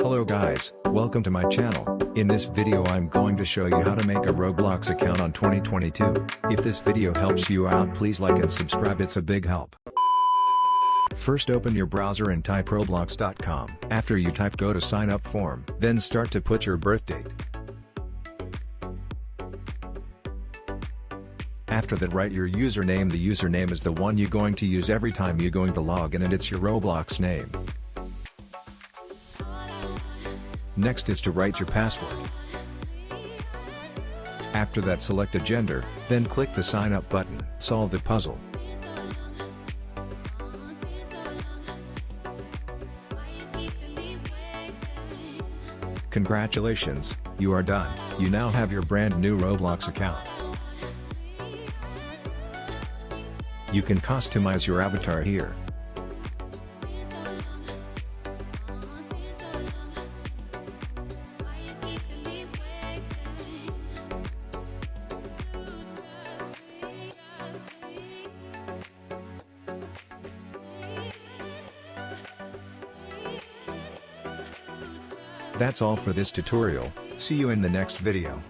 Hello guys, welcome to my channel. In this video I'm going to show you how to make a Roblox account on 2022. If this video helps you out, please like and subscribe, it's a big help. First open your browser and type roblox.com. After you type, go to sign up form, then start to put your birth date. After that, write your username. The username is the one you're going to use every time you're going to log in, and it's your Roblox name. Next is to write your password. After that, select a gender, then click the sign up button. Solve the puzzle. Congratulations, you are done. You now have your brand new Roblox account. You can customize your avatar here. That's all for this tutorial. See you in the next video.